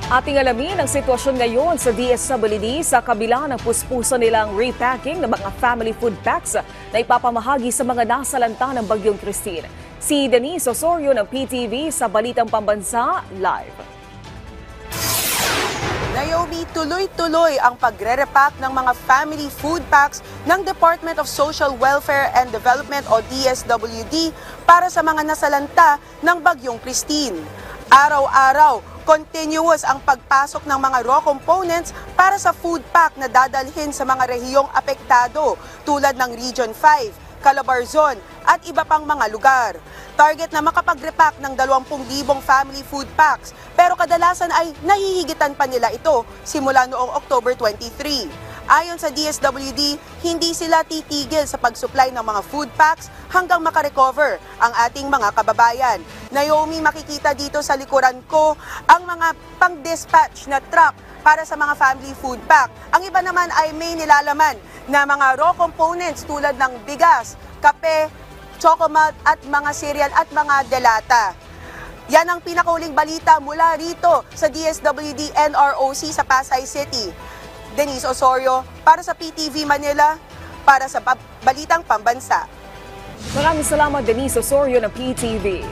Ating alamin ang sitwasyon ngayon sa DSWD sa kabila ng puspusan nilang repacking ng mga family food packs na ipapamahagi sa mga nasalanta ng Bagyong Christine. Si Denise Osorio ng PTV sa Balitang Pambansa Live. Naomi, tuloy-tuloy ang pagre-repack ng mga family food packs ng Department of Social Welfare and Development o DSWD para sa mga nasalanta ng Bagyong Christine. Araw-araw, continuous ang pagpasok ng mga raw components para sa food pack na dadalhin sa mga rehiyong apektado tulad ng Region 5, Calabarzon at iba pang mga lugar. Target na makapag-repack ng 20,000 family food packs pero kadalasan ay nahihigitan pa nila ito simula noong October 23. Ayon sa DSWD, hindi sila titigil sa pag-supply ng mga food packs hanggang makarecover ang ating mga kababayan. Naomi, makikita dito sa likuran ko ang mga pang-dispatch na truck para sa mga family food pack. Ang iba naman ay may nilalaman na mga raw components tulad ng bigas, kape, chocolate at mga cereal at mga delata. Yan ang pinakauling balita mula rito sa DSWD NROC sa Pasay City. Denise Osorio para sa PTV Manila, para sa Balitang Pambansa. Maraming salamat Denise Osorio ng PTV.